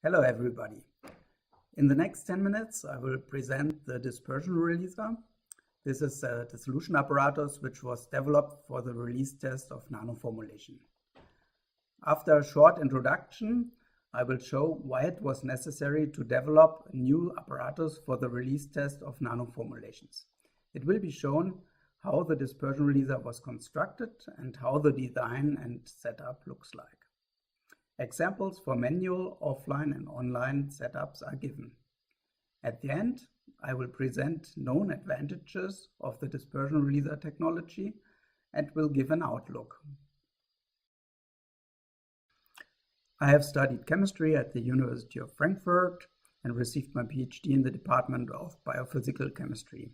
Hello everybody. In the next 10 minutes I will present the dispersion releaser. This is a dissolution apparatus which was developed for the release test of nanoformulation. After a short introduction, I will show why it was necessary to develop a new apparatus for the release test of nanoformulations. It will be shown how the dispersion releaser was constructed and how the design and setup looks like. Examples for manual, offline and online setups are given. At the end, I will present known advantages of the dispersion releaser technology and will give an outlook. I have studied chemistry at the University of Frankfurt and received my PhD in the Department of Biophysical Chemistry.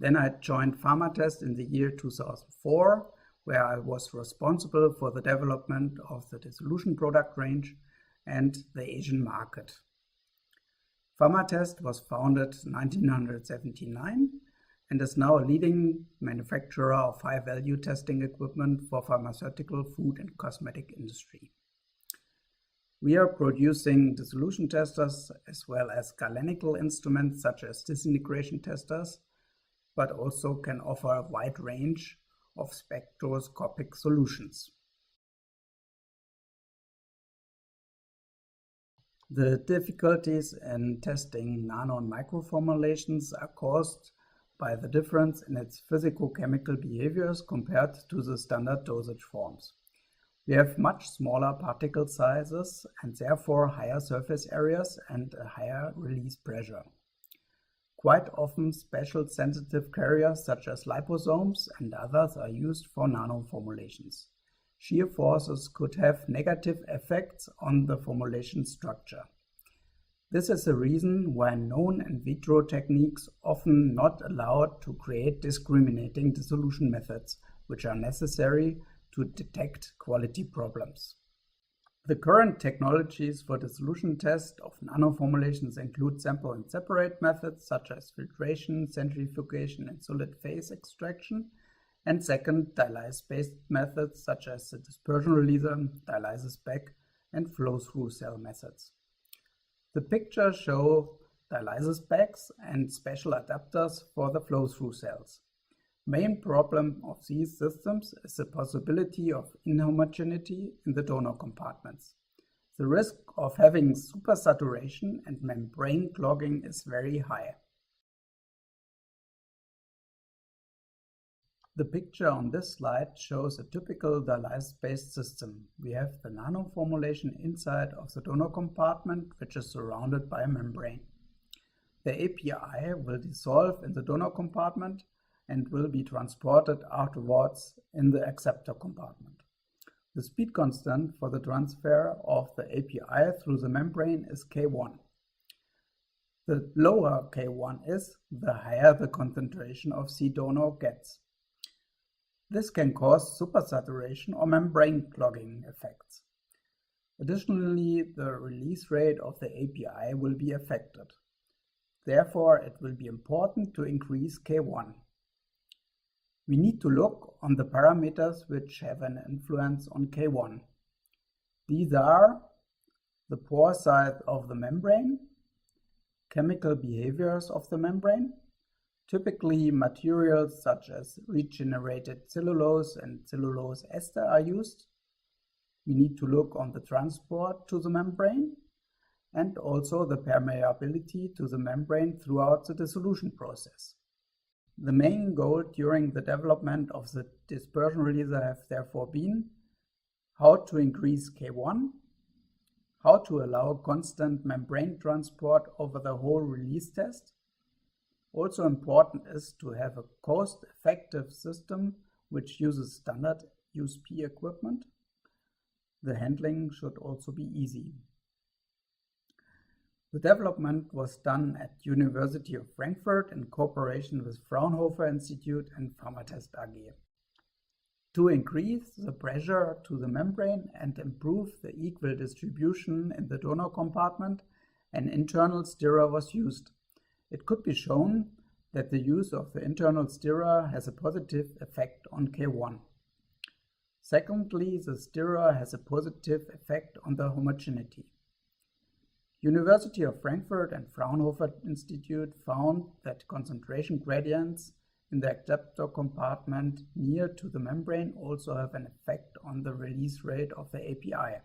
Then I joined Pharma in the year 2004, where I was responsible for the development of the dissolution product range and the Asian market. Pharma was founded in 1979 and is now a leading manufacturer of high-value testing equipment for pharmaceutical, food and cosmetic industry. We are producing dissolution testers as well as galenical instruments such as disintegration testers, but also can offer a wide range of spectroscopic solutions. The difficulties in testing nano and microformulations are caused by the difference in its physicochemical behaviors compared to the standard dosage forms. We have much smaller particle sizes and therefore higher surface areas and a higher release pressure. Quite often special sensitive carriers such as liposomes and others are used for nanoformulations. Shear forces could have negative effects on the formulation structure. This is the reason why known in vitro techniques often not allowed to create discriminating dissolution methods, which are necessary to detect quality problems. The current technologies for dissolution test of nanoformulations include sample and separate methods such as filtration, centrifugation and solid phase extraction, and second, dialysis-based methods such as the dispersion releaser, dialysis bag and flow-through cell methods. The pictures show dialysis bags and special adapters for the flow-through cells. Main problem of these systems is the possibility of inhomogeneity in the donor compartments. The risk of having supersaturation and membrane clogging is very high. The picture on this slide shows a typical dialysis-based system. We have the nanoformulation inside of the donor compartment, which is surrounded by a membrane. The API will dissolve in the donor compartment and will be transported afterwards in the acceptor compartment. The speed constant for the transfer of the API through the membrane is K1. The lower K1 is, the higher the concentration of C donor gets. This can cause supersaturation or membrane clogging effects. Additionally, the release rate of the API will be affected. Therefore, it will be important to increase K1. We need to look on the parameters which have an influence on K1. These are the pore size of the membrane, chemical behaviors of the membrane. Typically, materials such as regenerated cellulose and cellulose ester are used. We need to look on the transport to the membrane and also the permeability to the membrane throughout the dissolution process. The main goal during the development of the dispersion releaser have therefore been how to increase K1, how to allow constant membrane transport over the whole release test. Also important is to have a cost-effective system which uses standard USP equipment. The handling should also be easy. The development was done at University of Frankfurt in cooperation with Fraunhofer Institute and Pharma AG. To increase the pressure to the membrane and improve the equal distribution in the donor compartment, an internal stirrer was used. It could be shown that the use of the internal stirrer has a positive effect on K1. Secondly, the stirrer has a positive effect on the homogeneity. University of Frankfurt and Fraunhofer Institute found that concentration gradients in the acceptor compartment near to the membrane also have an effect on the release rate of the API.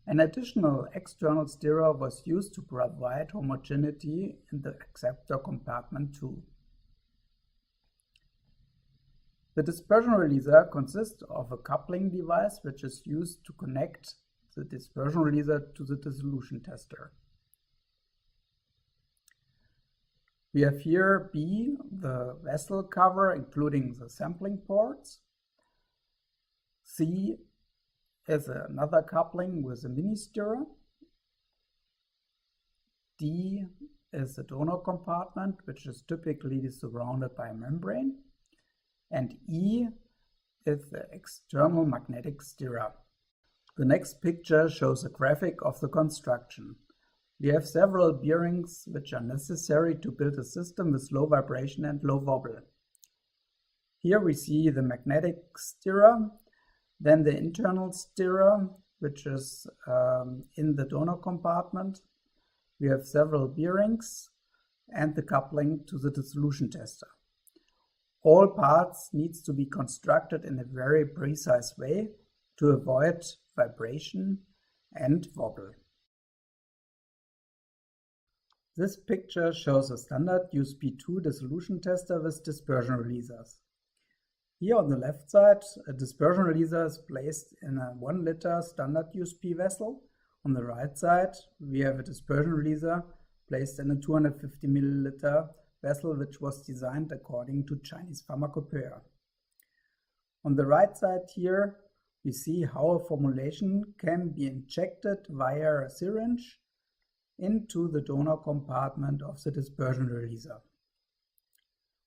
An additional external stirrer was used to provide homogeneity in the acceptor compartment too. The dispersion releaser consists of a coupling device which is used to connect the dispersion releaser to the dissolution tester. We have here B, the vessel cover including the sampling ports. C is another coupling with a mini stirrer. D is the donor compartment, which is typically surrounded by a membrane. And E is the external magnetic stirrer. The next picture shows a graphic of the construction. We have several bearings which are necessary to build a system with low vibration and low wobble. Here we see the magnetic stirrer, then the internal stirrer, which is in the donor compartment. We have several bearings and the coupling to the dissolution tester. All parts needs to be constructed in a very precise way to avoid vibration and wobble. This picture shows a standard USB2 dissolution tester with dispersion releasers. Here on the left side, a dispersion releaser is placed in a 1 liter standard USB vessel. On the right side, we have a dispersion releaser placed in a 250 milliliter vessel which was designed according to Chinese pharmacopoeia. On the right side here, we see how a formulation can be injected via a syringe into the donor compartment of the dispersion releaser.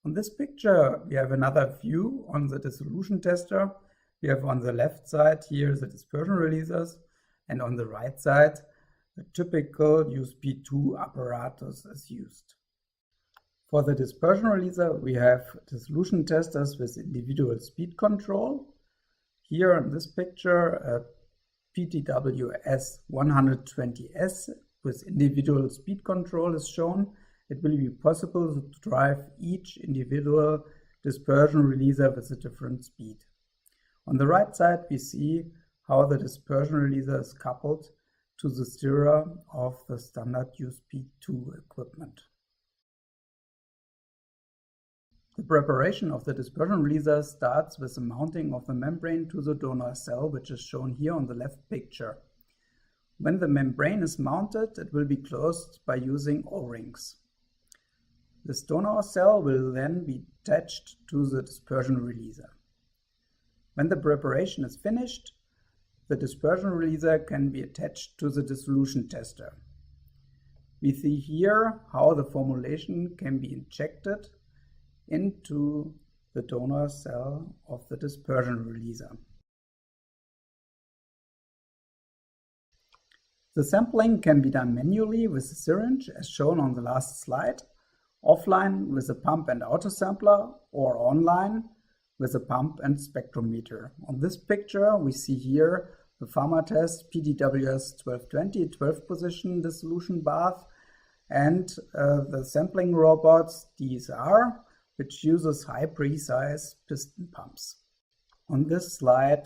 On this picture, we have another view on the dissolution tester. We have on the left side here the dispersion releasers, and on the right side, the typical USB2 apparatus is used. For the dispersion releaser, we have dissolution testers with individual speed control. Here in this picture, a PTWS 120S with individual speed control is shown. It will be possible to drive each individual dispersion releaser with a different speed. On the right side, we see how the dispersion releaser is coupled to the stirrer of the standard USB2 equipment. The preparation of the dispersion releaser starts with the mounting of the membrane to the donor cell, which is shown here on the left picture. When the membrane is mounted, it will be closed by using O-rings. This donor cell will then be attached to the dispersion releaser. When the preparation is finished, the dispersion releaser can be attached to the dissolution tester. We see here how the formulation can be injected into the donor cell of the dispersion releaser. The sampling can be done manually with a syringe as shown on the last slide, offline with a pump and autosampler, or online with a pump and spectrometer. On this picture we see here the Pharma test PTWS 1220 12 position dissolution bath and the sampling robots DSR, which uses high precise piston pumps. On this slide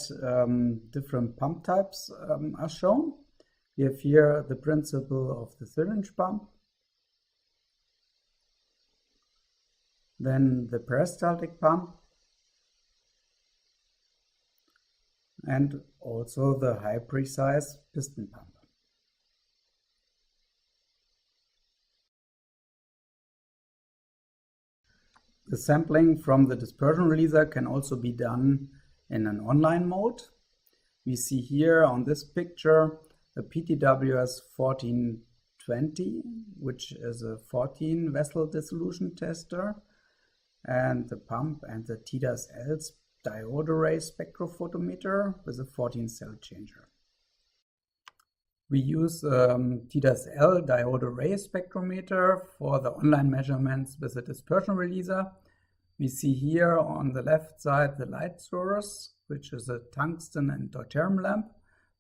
different pump types are shown. We have here the principle of the syringe pump, then the peristaltic pump, and also the high precise piston pump. The sampling from the dispersion releaser can also be done in an online mode. We see here on this picture the PTWS 1420, which is a 14 vessel dissolution tester, and the pump and the TDAS-L diode array spectrophotometer with a 14 cell changer. We use TDAS-L diode array spectrometer for the online measurements with the dispersion releaser. We see here on the left side the light source, which is a tungsten and deuterium lamp,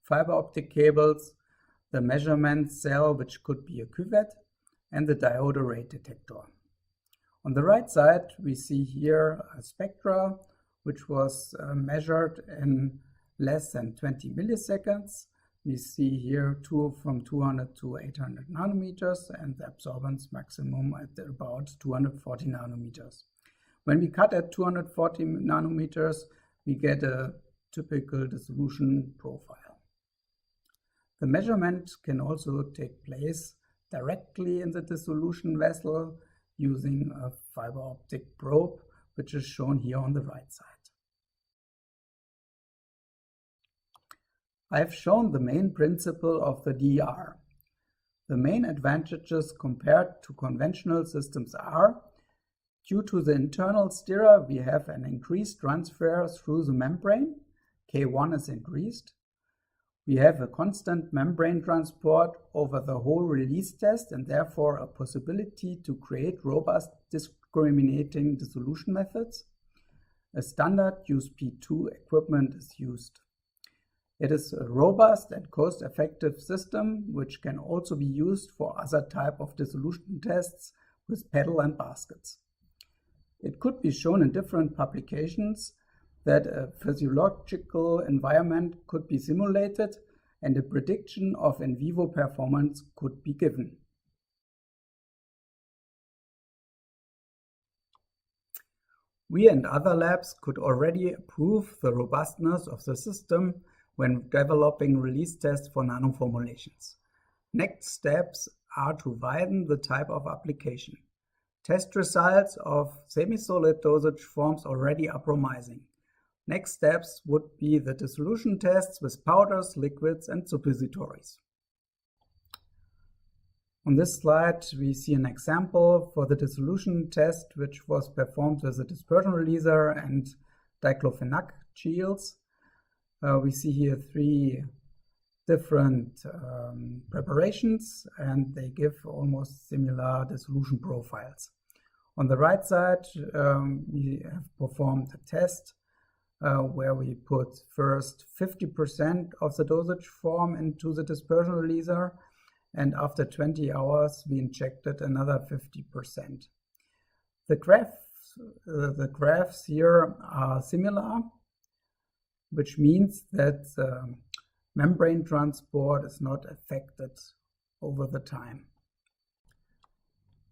fiber optic cables, the measurement cell, which could be a cuvette, and the diode array detector. On the right side, we see here a spectra, which was measured in less than 20 milliseconds. We see here from 200 to 800 nanometers and the absorbance maximum at about 240 nanometers. When we cut at 240 nanometers, we get a typical dissolution profile. The measurement can also take place directly in the dissolution vessel using a fiber optic probe, which is shown here on the right side. I have shown the main principle of the DR. The main advantages compared to conventional systems are: due to the internal stirrer, we have an increased transfer through the membrane. K1 is increased. We have a constant membrane transport over the whole release test and therefore a possibility to create robust discriminating dissolution methods. A standard USP2 equipment is used. It is a robust and cost-effective system which can also be used for other type of dissolution tests with pedal and baskets. It could be shown in different publications that a physiological environment could be simulated and a prediction of in vivo performance could be given. We and other labs could already prove the robustness of the system when developing release tests for nanoformulations. Next steps are to widen the type of application. Test results of semi-solid dosage forms already are promising. Next steps would be the dissolution tests with powders, liquids, and suppositories. On this slide, we see an example for the dissolution test, which was performed with a dispersion releaser and diclofenac geles. We see here 3 different preparations, and they give almost similar dissolution profiles. On the right side, we have performed a test where we put first 50% of the dosage form into the dispersion releaser, and after 20 hours we injected another 50%. The graphs here are similar, which means that membrane transport is not affected over the time.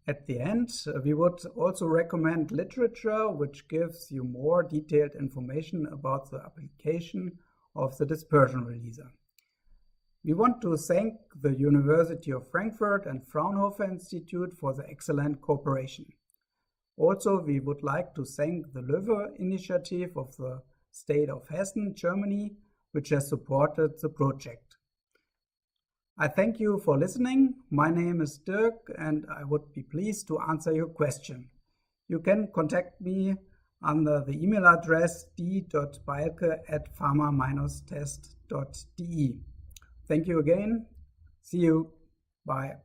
At the end, we would also recommend literature which gives you more detailed information about the application of the dispersion releaser. We want to thank the University of Frankfurt and Fraunhofer Institute for the excellent cooperation. Also, we would like to thank the Löwe initiative of the state of Hessen, Germany, which has supported the project. I thank you for listening. My name is Dirk and I would be pleased to answer your question. You can contact me under the email address d.balke@pharma-test.de. Thank you again. See you. Bye.